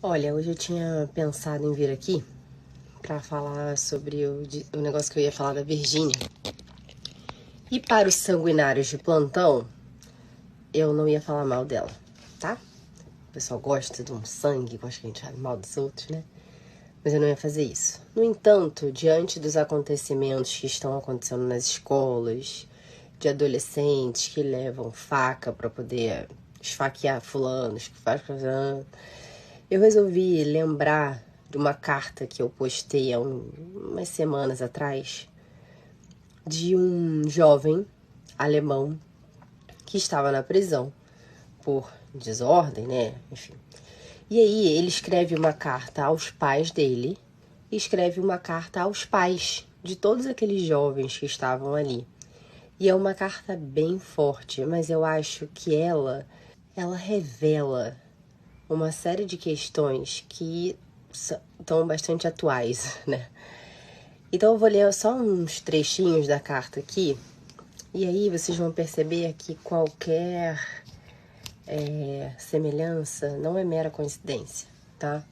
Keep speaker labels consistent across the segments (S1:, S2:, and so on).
S1: Olha, hoje eu tinha pensado em vir aqui para falar sobre o negócio que eu ia falar da Virgínia. E para os sanguinários de plantão, eu não ia falar mal dela, tá? O pessoal gosta de um sangue, gosta que a gente fale mal dos outros, né? Mas eu não ia fazer isso. No entanto, diante dos acontecimentos que estão acontecendo nas escolas, de adolescentes que levam faca para poder esfaquear fulanos, eu resolvi lembrar de uma carta que eu postei há umas semanas atrás de um jovem alemão que estava na prisão por desordem, né? Enfim. E aí ele escreve uma carta aos pais dele e escreve uma carta aos pais de todos aqueles jovens que estavam ali. E é uma carta bem forte, mas eu acho que ela revela uma série de questões que estão bastante atuais, né? Então eu vou ler só uns trechinhos da carta aqui, e aí vocês vão perceber que qualquer semelhança não é mera coincidência, tá?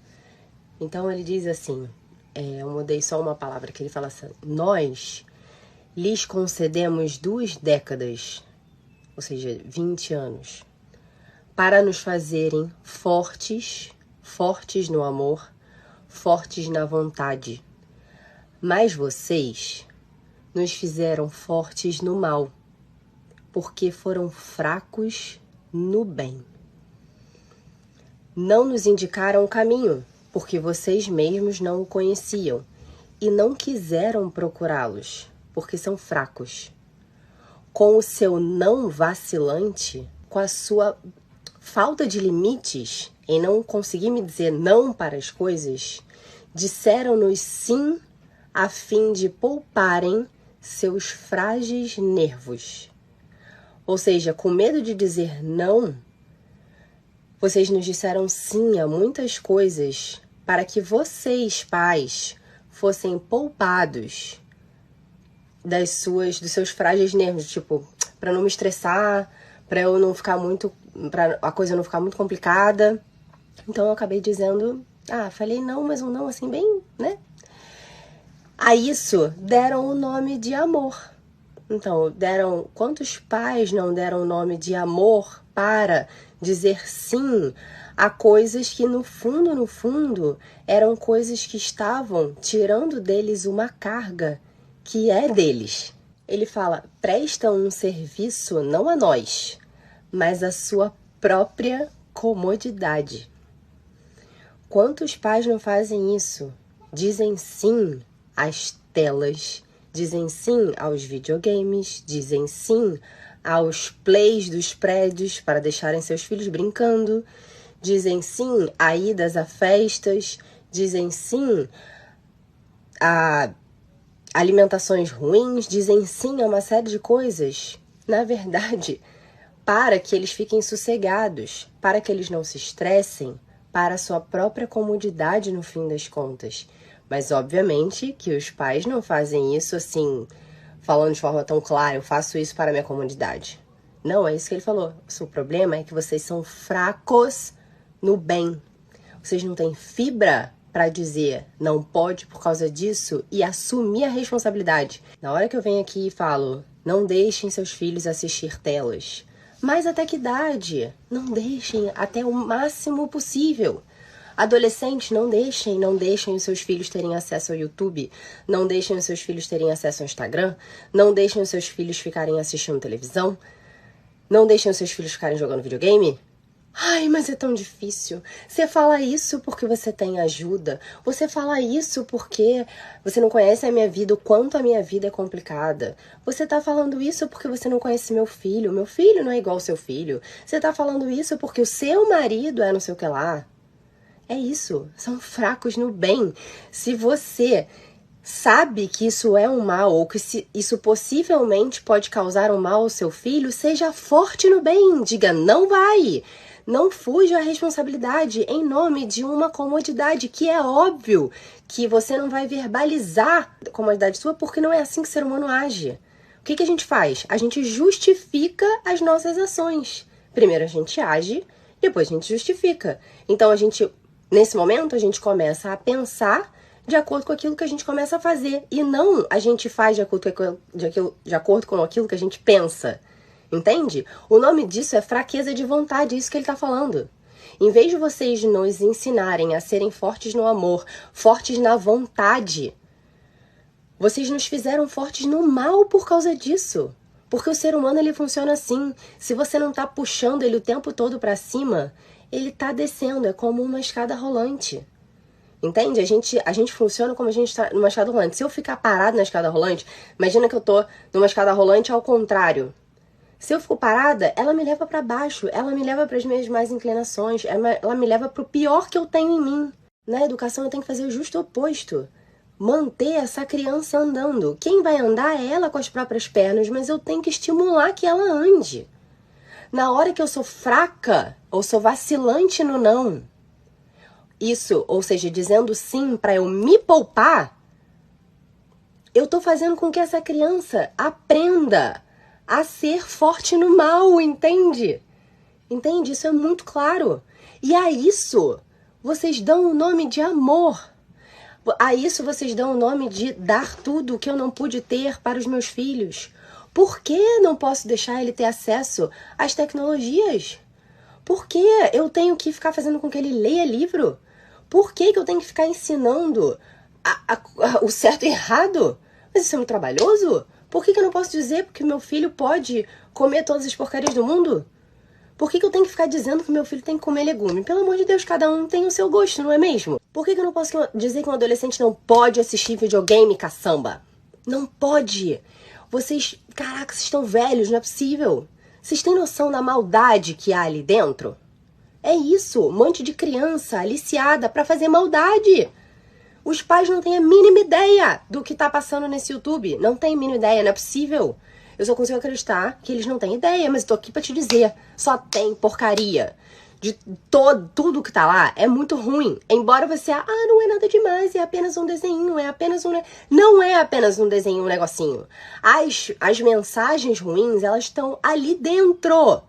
S1: Então ele diz assim, eu mudei só uma palavra, que ele fala assim: nós lhes concedemos 2 décadas, ou seja, 20 anos, para nos fazerem fortes no amor, fortes na vontade. Mas vocês nos fizeram fortes no mal, porque foram fracos no bem. Não nos indicaram o caminho, porque vocês mesmos não o conheciam, e não quiseram procurá-los, porque são fracos. Com o seu não vacilante, com a sua falta de limites em não conseguir me dizer não para as coisas, disseram-nos sim a fim de pouparem seus frágeis nervos. Ou seja, com medo de dizer não, vocês nos disseram sim a muitas coisas para que vocês, pais, fossem poupados dos seus frágeis nervos, tipo, para não me estressar, para eu não ficar muito, para a coisa não ficar muito complicada. Então eu acabei dizendo, falei não, mas um não assim bem, né? A isso deram o nome de amor. Então, quantos pais não deram o nome de amor para dizer sim a coisas que no fundo, eram coisas que estavam tirando deles uma carga que é deles. Ele fala, prestam um serviço não a nós, mas à sua própria comodidade. Quantos pais não fazem isso? Dizem sim às telas, dizem sim aos videogames, dizem sim aos plays dos prédios para deixarem seus filhos brincando, dizem sim a idas a festas, dizem sim a alimentações ruins, dizem sim a uma série de coisas. Na verdade, para que eles fiquem sossegados, para que eles não se estressem, para a sua própria comodidade no fim das contas. Mas, obviamente, que os pais não fazem isso assim, falando de forma tão clara, eu faço isso para a minha comodidade. Não, é isso que ele falou. O problema é que vocês são fracos no bem. Vocês não têm fibra para dizer não pode por causa disso e assumir a responsabilidade. Na hora que eu venho aqui e falo, não deixem seus filhos assistir telas. Mas até que idade? Não deixem até o máximo possível. Adolescentes, não deixem os seus filhos terem acesso ao YouTube, não deixem os seus filhos terem acesso ao Instagram, não deixem os seus filhos ficarem assistindo televisão, não deixem os seus filhos ficarem jogando videogame. Ai, mas é tão difícil. Você fala isso porque você tem ajuda. Você fala isso porque você não conhece a minha vida, o quanto a minha vida é complicada. Você tá falando isso porque você não conhece meu filho. Meu filho não é igual ao seu filho. Você tá falando isso porque o seu marido é não sei o que lá. É isso. São fracos no bem. Se você sabe que isso é um mal ou que isso possivelmente pode causar um mal ao seu filho, seja forte no bem. Diga, não vai. Não fuja à responsabilidade em nome de uma comodidade que é óbvio que você não vai verbalizar a comodidade sua porque não é assim que o ser humano age. O que a gente faz? A gente justifica as nossas ações. Primeiro a gente age, depois a gente justifica. Então a gente Nesse momento, a gente começa a pensar de acordo com aquilo que a gente começa a fazer. E não a gente faz de acordo com aquilo que a gente pensa. Entende? O nome disso é fraqueza de vontade, é isso que ele está falando. Em vez de vocês nos ensinarem a serem fortes no amor, fortes na vontade, vocês nos fizeram fortes no mal por causa disso. Porque o ser humano, ele funciona assim. Se você não tá puxando ele o tempo todo pra cima, ele tá descendo. É como uma escada rolante. Entende? A gente funciona como a gente tá numa escada rolante. Se eu ficar parado na escada rolante, imagina que eu tô numa escada rolante ao contrário. Se eu fico parada, ela me leva pra baixo. Ela me leva pras minhas más inclinações. Ela me leva pro pior que eu tenho em mim. Na educação, eu tenho que fazer o justo oposto. Manter essa criança andando. Quem vai andar é ela com as próprias pernas, mas eu tenho que estimular que ela ande. Na hora que eu sou fraca ou sou vacilante no não, isso, ou seja, dizendo sim para eu me poupar, eu tô fazendo com que essa criança aprenda a ser forte no mal, entende? Entende? Isso é muito claro. E a isso vocês dão o nome de amor. A isso vocês dão o nome de dar tudo o que eu não pude ter para os meus filhos. Por que não posso deixar ele ter acesso às tecnologias? Por que eu tenho que ficar fazendo com que ele leia livro? Por que eu tenho que ficar ensinando o certo e errado? Mas isso é muito trabalhoso? Por que eu não posso dizer que meu filho pode comer todas as porcarias do mundo? Por que eu tenho que ficar dizendo que meu filho tem que comer legume? Pelo amor de Deus, cada um tem o seu gosto, não é mesmo? Por que eu não posso dizer que um adolescente não pode assistir videogame e caçamba? Não pode! Vocês, caraca, vocês estão velhos, não é possível. Vocês têm noção da maldade que há ali dentro? É isso, um monte de criança aliciada pra fazer maldade. Os pais não têm a mínima ideia do que tá passando nesse YouTube. Não tem a mínima ideia, não é possível. Eu só consigo acreditar que eles não têm ideia, mas eu tô aqui pra te dizer. Só tem porcaria. De tudo que tá lá é muito ruim. Embora você, não é nada demais, é apenas um desenho, é apenas um... Não é apenas um desenho, um negocinho. As mensagens ruins, elas estão ali dentro.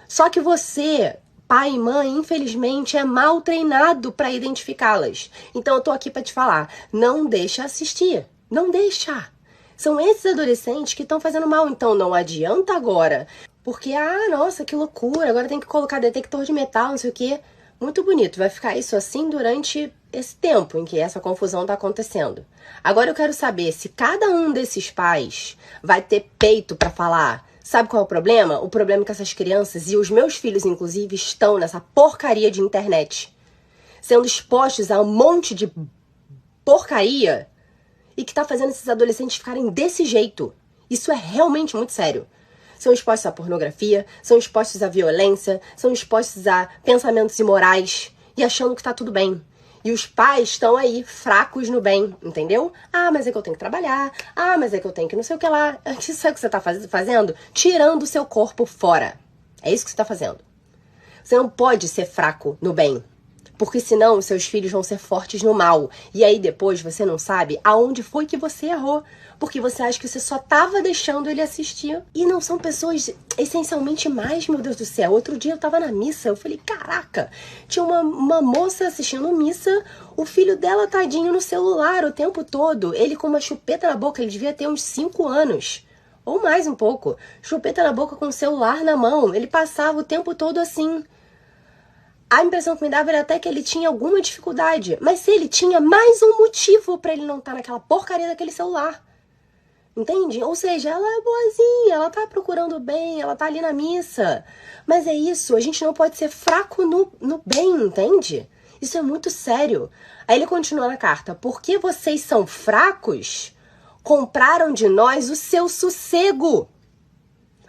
S1: Só que você, pai e mãe, infelizmente, é mal treinado pra identificá-las. Então eu tô aqui pra te falar, não deixa assistir. Não deixa. São esses adolescentes que estão fazendo mal, então não adianta agora. Porque, nossa, que loucura, agora tem que colocar detector de metal, não sei o quê. Muito bonito, vai ficar isso assim durante esse tempo em que essa confusão tá acontecendo. Agora eu quero saber se cada um desses pais vai ter peito pra falar. Sabe qual é o problema? O problema é que essas crianças, e os meus filhos inclusive, estão nessa porcaria de internet. Sendo expostos a um monte de porcaria... E que tá fazendo esses adolescentes ficarem desse jeito. Isso é realmente muito sério. São expostos à pornografia, são expostos à violência, são expostos a pensamentos imorais e achando que tá tudo bem. E os pais estão aí, fracos no bem, entendeu? Mas é que eu tenho que trabalhar, mas é que eu tenho que não sei o que lá. Isso é o que você tá fazendo? Tirando o seu corpo fora. É isso que você tá fazendo. Você não pode ser fraco no bem. Porque senão os seus filhos vão ser fortes no mal. E aí depois você não sabe aonde foi que você errou. Porque você acha que você só tava deixando ele assistir. E não são pessoas essencialmente mais, meu Deus do céu. Outro dia eu tava na missa, eu falei, caraca, tinha uma moça assistindo missa, o filho dela tadinho no celular o tempo todo. Ele com uma chupeta na boca, ele devia ter uns 5 anos. Ou mais um pouco. Chupeta na boca com o celular na mão. Ele passava o tempo todo assim. A impressão que me dava era até que ele tinha alguma dificuldade. Mas se ele tinha, mais um motivo pra ele não estar naquela porcaria daquele celular. Entende? Ou seja, ela é boazinha, ela tá procurando bem, ela tá ali na missa. Mas é isso, a gente não pode ser fraco no bem, entende? Isso é muito sério. Aí ele continua na carta. Porque vocês são fracos, compraram de nós o seu sossego.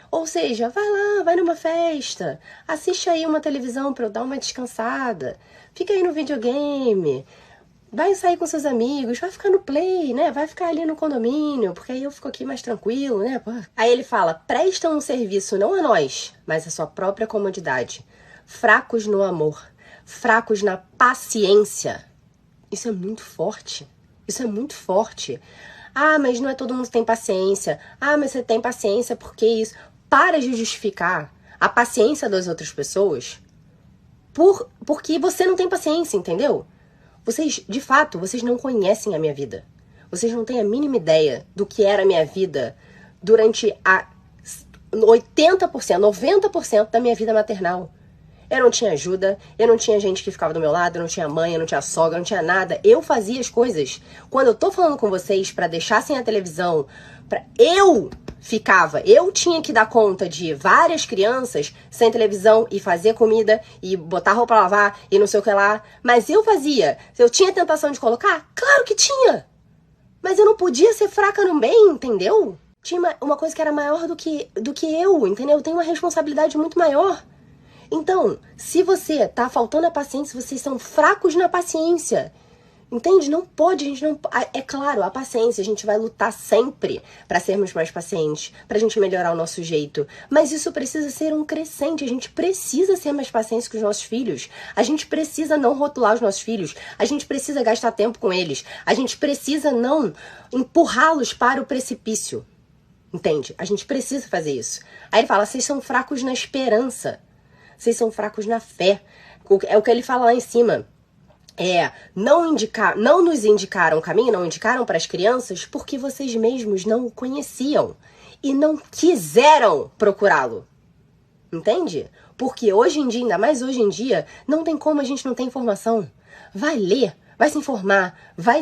S1: Ou seja, vai lá, vai numa festa, assiste aí uma televisão pra eu dar uma descansada, fica aí no videogame, vai sair com seus amigos, vai ficar no play, né? Vai ficar ali no condomínio, porque aí eu fico aqui mais tranquilo, né? Aí ele fala, prestam um serviço não a nós, mas à sua própria comodidade. Fracos no amor, fracos na paciência. Isso é muito forte, isso é muito forte. Mas não é todo mundo que tem paciência. Mas você tem paciência porque isso... Para de justificar a paciência das outras pessoas porque você não tem paciência, entendeu? Vocês, de fato, vocês não conhecem a minha vida. Vocês não têm a mínima ideia do que era a minha vida durante a 80%, 90% da minha vida maternal. Eu não tinha ajuda, eu não tinha gente que ficava do meu lado, eu não tinha mãe, eu não tinha sogra, eu não tinha nada. Eu fazia as coisas. Quando eu tô falando com vocês pra deixar sem a televisão, eu tinha que dar conta de várias crianças sem televisão e fazer comida e botar roupa pra lavar e não sei o que lá. Mas eu fazia. Eu tinha tentação de colocar? Claro que tinha! Mas eu não podia ser fraca no bem, entendeu? Tinha uma coisa que era maior do que eu, entendeu? Eu tenho uma responsabilidade muito maior. Então, se você tá faltando a paciência, vocês são fracos na paciência. Entende? Não pode, a gente não... É claro, a paciência, a gente vai lutar sempre pra sermos mais pacientes, pra gente melhorar o nosso jeito. Mas isso precisa ser um crescente, a gente precisa ser mais pacientes com os nossos filhos. A gente precisa não rotular os nossos filhos, a gente precisa gastar tempo com eles, a gente precisa não empurrá-los para o precipício. Entende? A gente precisa fazer isso. Aí ele fala, vocês são fracos na esperança. Vocês são fracos na fé. É o que ele fala lá em cima. Não nos indicaram o caminho, não indicaram para as crianças porque vocês mesmos não o conheciam e não quiseram procurá-lo. Entende? Porque hoje em dia, ainda mais hoje em dia, não tem como a gente não ter informação. Vai ler, vai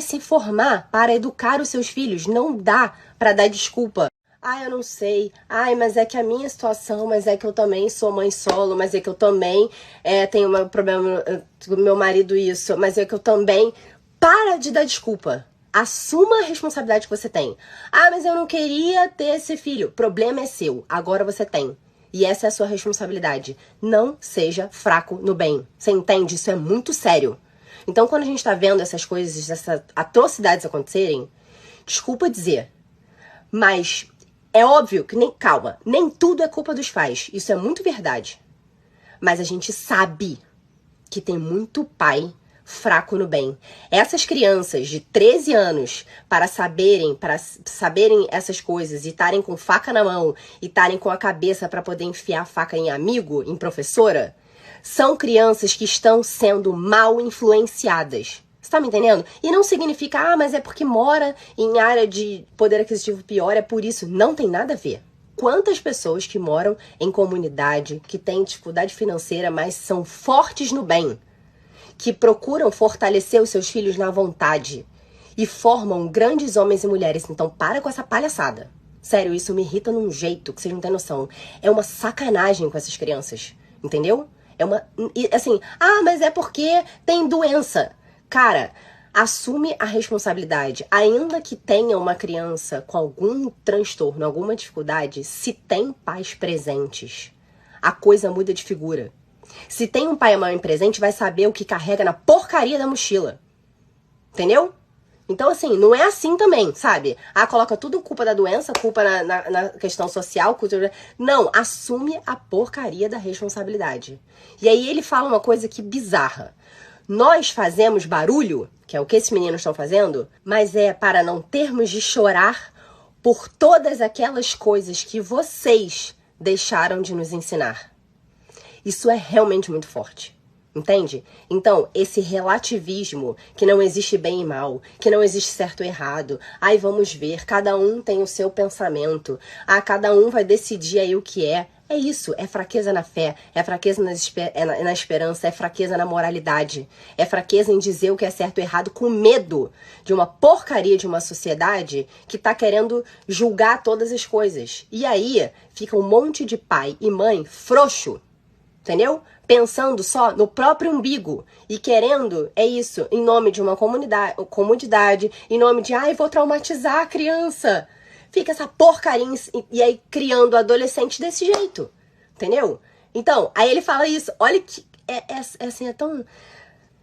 S1: se formar para educar os seus filhos. Não dá para dar desculpa. Eu não sei. Mas é que a minha situação, mas é que eu também sou mãe solo, mas é que eu também tenho um problema com meu marido isso, mas é que eu também... Para de dar desculpa. Assuma a responsabilidade que você tem. Mas eu não queria ter esse filho. Problema é seu. Agora você tem. E essa é a sua responsabilidade. Não seja fraco no bem. Você entende? Isso é muito sério. Então, quando a gente tá vendo essas coisas, essas atrocidades acontecerem, desculpa dizer, mas... É óbvio que nem tudo é culpa dos pais. Isso é muito verdade. Mas a gente sabe que tem muito pai fraco no bem. Essas crianças de 13 anos, para saberem essas coisas e estarem com faca na mão e estarem com a cabeça para poder enfiar a faca em amigo, em professora, são crianças que estão sendo mal influenciadas. Você tá me entendendo? E não significa, mas é porque mora em área de poder aquisitivo pior, é por isso. Não tem nada a ver. Quantas pessoas que moram em comunidade, que têm dificuldade financeira, mas são fortes no bem, que procuram fortalecer os seus filhos na vontade e formam grandes homens e mulheres. Então para com essa palhaçada. Sério, isso me irrita num jeito que vocês não têm noção. É uma sacanagem com essas crianças, entendeu? Assim, mas é porque tem doença. Cara, assume a responsabilidade. Ainda que tenha uma criança com algum transtorno, alguma dificuldade, se tem pais presentes, a coisa muda de figura. Se tem um pai e mãe presente, vai saber o que carrega na porcaria da mochila. Entendeu? Então, assim, não é assim também, sabe? Coloca tudo culpa da doença, culpa na questão social, cultura... Não, assume a porcaria da responsabilidade. E aí ele fala uma coisa que bizarra. Nós fazemos barulho, que é o que esses meninos estão fazendo, mas é para não termos de chorar por todas aquelas coisas que vocês deixaram de nos ensinar. Isso é realmente muito forte, entende? Então, esse relativismo, que não existe bem e mal, que não existe certo e errado, vamos ver, cada um tem o seu pensamento, cada um vai decidir aí o que é. É isso, é fraqueza na fé, é fraqueza na esperança, é fraqueza na moralidade, é fraqueza em dizer o que é certo e errado com medo de uma porcaria de uma sociedade que tá querendo julgar todas as coisas. E aí fica um monte de pai e mãe frouxo, entendeu? Pensando só no próprio umbigo e querendo, em nome de uma comodidade, em nome de, vou traumatizar a criança. Fica essa porcaria e aí criando adolescente desse jeito, entendeu? Então, aí ele fala isso, olha que assim, é tão...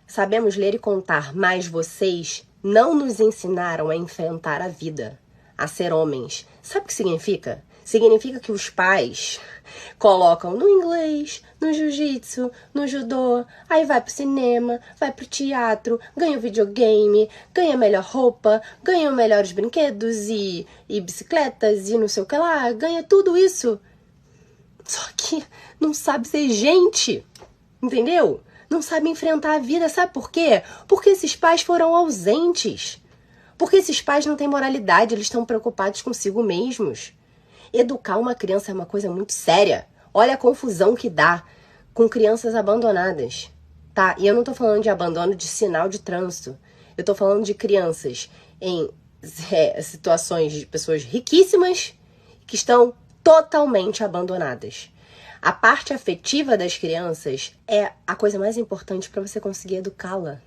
S1: Sabemos ler e contar, mas vocês não nos ensinaram a enfrentar a vida, a ser homens. Sabe o que significa? Significa que os pais colocam no inglês, no jiu-jitsu, no judô, aí vai pro cinema, vai pro teatro, ganha videogame, ganha melhor roupa, ganha melhores brinquedos e bicicletas e não sei o que lá, ganha tudo isso. Só que não sabe ser gente, entendeu? não sabe enfrentar a vida. Sabe por quê? Porque esses pais foram ausentes. Porque esses pais não têm moralidade, eles estão preocupados consigo mesmos. Educar uma criança é uma coisa muito séria. Olha a confusão que dá com crianças abandonadas, tá? E eu não tô falando de abandono de sinal de trânsito. Eu tô falando de crianças em situações de pessoas riquíssimas que estão totalmente abandonadas. A parte afetiva das crianças é a coisa mais importante para você conseguir educá-la.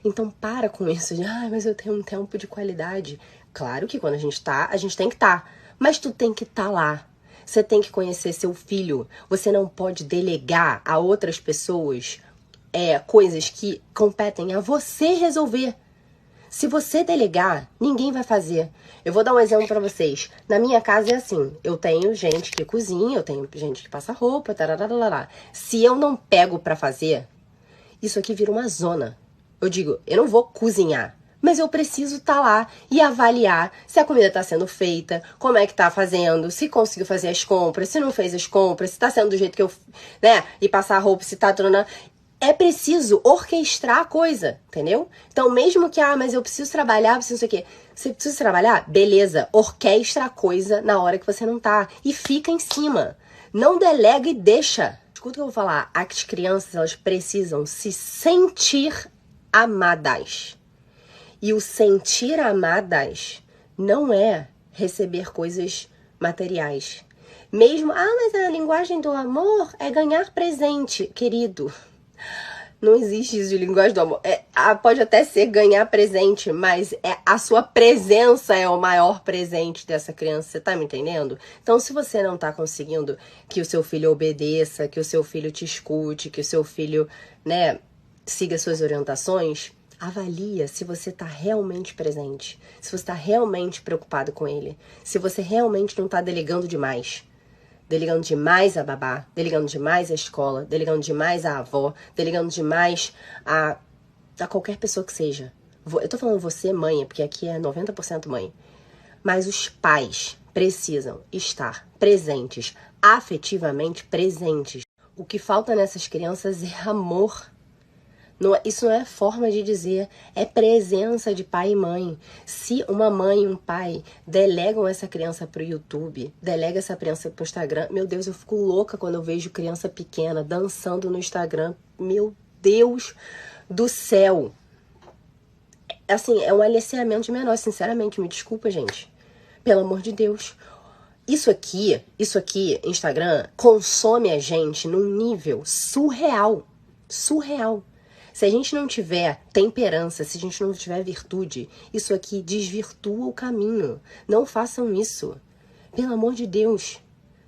S1: Então para com isso de, mas eu tenho um tempo de qualidade. Claro que quando a gente tem que estar. Mas tu tem que estar lá. Você tem que conhecer seu filho. Você não pode delegar a outras pessoas coisas que competem a você resolver. Se você delegar, ninguém vai fazer. Eu vou dar um exemplo pra vocês. Na minha casa é assim, eu tenho gente que cozinha, eu tenho gente que passa roupa, tarararará. Se eu não pego pra fazer, isso aqui vira uma zona. Eu digo, eu não vou cozinhar, mas eu preciso estar lá e avaliar se a comida está sendo feita, como é que tá fazendo, se conseguiu fazer as compras, se não fez as compras, se tá sendo do jeito que eu, e passar a roupa, se tá tornando. É preciso orquestrar a coisa, entendeu? Então, mesmo que, mas eu preciso trabalhar, preciso isso aqui. Você precisa trabalhar? Beleza, orquestra a coisa na hora que você não tá. E fica em cima. Não delega e deixa. Escuta o que eu vou falar. As crianças, elas precisam se sentir amadas. E o sentir amadas não é receber coisas materiais. Mesmo, mas a linguagem do amor é ganhar presente, querido. Não existe isso de linguagem do amor. Pode até ser ganhar presente, mas a sua presença é o maior presente dessa criança. Você tá me entendendo? Então, se você não tá conseguindo que o seu filho obedeça, que o seu filho te escute, que o seu filho, siga suas orientações, avalia se você tá realmente presente, se você tá realmente preocupado com ele, se você realmente não tá delegando demais. Delegando demais a babá, delegando demais a escola, delegando demais a avó, delegando demais a qualquer pessoa que seja. Eu tô falando você, mãe, porque aqui é 90% mãe. Mas os pais precisam estar presentes, afetivamente presentes. O que falta nessas crianças é amor. Isso não é forma de dizer, é presença de pai e mãe. Se uma mãe e um pai delegam essa criança pro YouTube, delega essa criança pro Instagram, meu Deus, eu fico louca quando eu vejo criança pequena dançando no Instagram. Meu Deus do céu. Assim, é um aliciamento de menor, sinceramente, me desculpa, gente. Pelo amor de Deus. Isso aqui, Instagram, consome a gente num nível surreal. Surreal. Se a gente não tiver temperança, se a gente não tiver virtude, isso aqui desvirtua o caminho. Não façam isso. Pelo amor de Deus.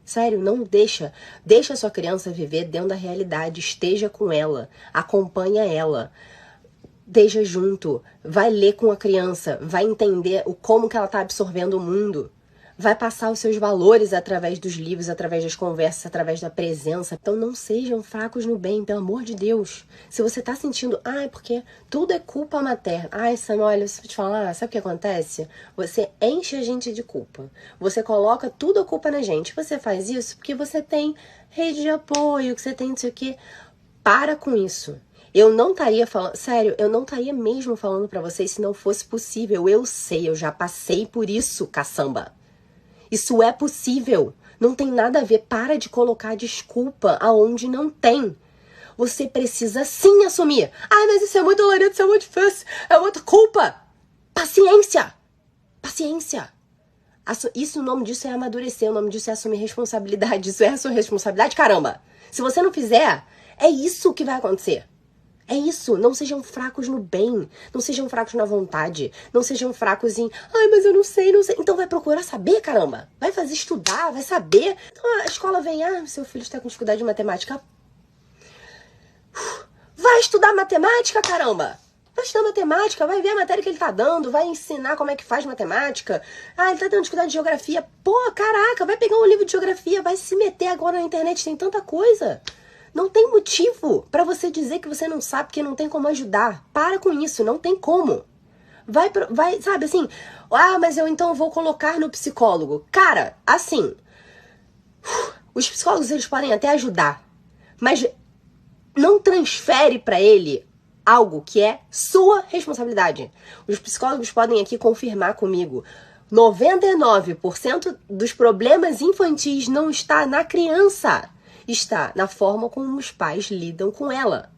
S1: Sério, não deixa. Deixa a sua criança viver dentro da realidade. Esteja com ela. Acompanha ela. Esteja junto. Vai ler com a criança. Vai entender como que ela está absorvendo o mundo. Vai passar os seus valores através dos livros, através das conversas, através da presença. Então não sejam fracos no bem, pelo amor de Deus. Se você tá sentindo, é porque tudo é culpa materna. Sam, olha, se eu te falar, sabe o que acontece? Você enche a gente de culpa. Você coloca tudo a culpa na gente. Você faz isso porque você tem rede de apoio, que você tem não sei o quê. Para com isso. Eu não estaria falando, sério, eu não estaria mesmo falando pra vocês se não fosse possível. Eu sei, eu já passei por isso, caçamba. Isso é possível. Não tem nada a ver. Para de colocar desculpa aonde não tem. Você precisa sim assumir. Mas isso é muito dolorido, isso é muito difícil. É muita culpa. Paciência. Paciência. Isso, o nome disso é amadurecer. O nome disso é assumir responsabilidade. Isso é a sua responsabilidade, caramba. Se você não fizer, é isso que vai acontecer. É isso, não sejam fracos no bem, não sejam fracos na vontade, não sejam fracos em, mas eu não sei. Então vai procurar saber, caramba. Vai fazer estudar, vai saber. Então a escola vem, seu filho está com dificuldade de matemática. Vai estudar matemática, caramba. Vai estudar matemática, vai ver a matéria que ele tá dando, vai ensinar como é que faz matemática. Ele tá tendo dificuldade de geografia. Caraca, vai pegar um livro de geografia, vai se meter agora na internet, tem tanta coisa. Não tem motivo pra você dizer que você não sabe, porque não tem como ajudar. Para com isso, não tem como. Vai, sabe assim, mas eu então vou colocar no psicólogo. Cara, assim, os psicólogos eles podem até ajudar, mas não transfere para ele algo que é sua responsabilidade. Os psicólogos podem aqui confirmar comigo. 99% dos problemas infantis não está na criança, está na forma como os pais lidam com ela.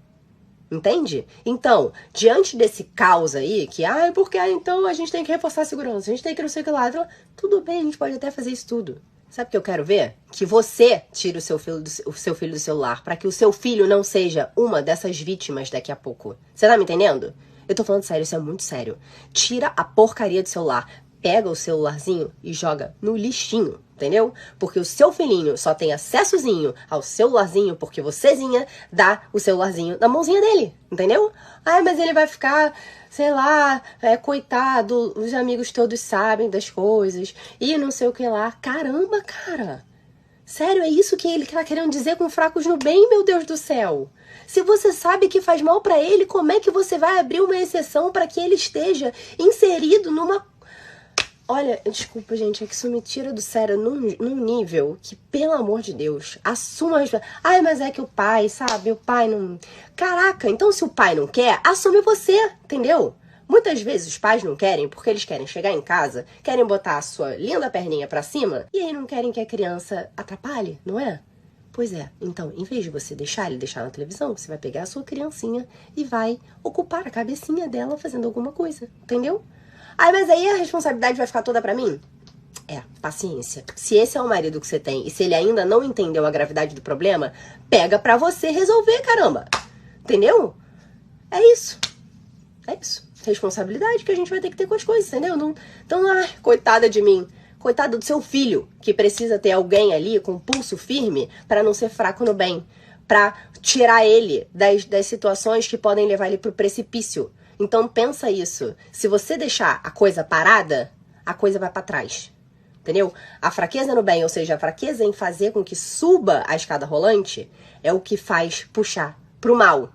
S1: Entende? Então, diante desse caos aí, que, porque então a gente tem que reforçar a segurança, a gente tem que não sei o que lá, tudo bem, a gente pode até fazer isso tudo. Sabe o que eu quero ver? Que você tire o seu filho do celular, para que o seu filho não seja uma dessas vítimas daqui a pouco. Você tá me entendendo? Eu tô falando sério, isso é muito sério. Tira a porcaria do celular. Pega o celularzinho e joga no lixinho, entendeu? Porque o seu filhinho só tem acessozinho ao celularzinho porque vocêzinha dá o celularzinho na mãozinha dele, entendeu? Mas ele vai ficar, sei lá, coitado, os amigos todos sabem das coisas e não sei o que lá. Caramba, cara! Sério, é isso que ele tá querendo dizer com fracos no bem, meu Deus do céu? Se você sabe que faz mal pra ele, como é que você vai abrir uma exceção para que ele esteja inserido numa... Olha, desculpa, gente, é que isso me tira do sério num nível que, pelo amor de Deus, assuma a responsabilidade. Mas é que o pai, sabe? O pai não... Caraca, então se o pai não quer, assume você, entendeu? Muitas vezes os pais não querem porque eles querem chegar em casa, querem botar a sua linda perninha pra cima e aí não querem que a criança atrapalhe, não é? Pois é, então, em vez de você deixar ele deixar na televisão, você vai pegar a sua criancinha e vai ocupar a cabecinha dela fazendo alguma coisa, entendeu? Mas aí a responsabilidade vai ficar toda pra mim? Paciência. Se esse é o marido que você tem e se ele ainda não entendeu a gravidade do problema, pega pra você resolver, caramba. Entendeu? É isso. É isso. Responsabilidade que a gente vai ter que ter com as coisas, entendeu? Então, coitada de mim. Coitada do seu filho, que precisa ter alguém ali com pulso firme pra não ser fraco no bem. Pra tirar ele das situações que podem levar ele pro precipício. Então pensa isso, se você deixar a coisa parada, a coisa vai pra trás, entendeu? A fraqueza no bem, ou seja, a fraqueza em fazer com que suba a escada rolante, é o que faz puxar pro mal.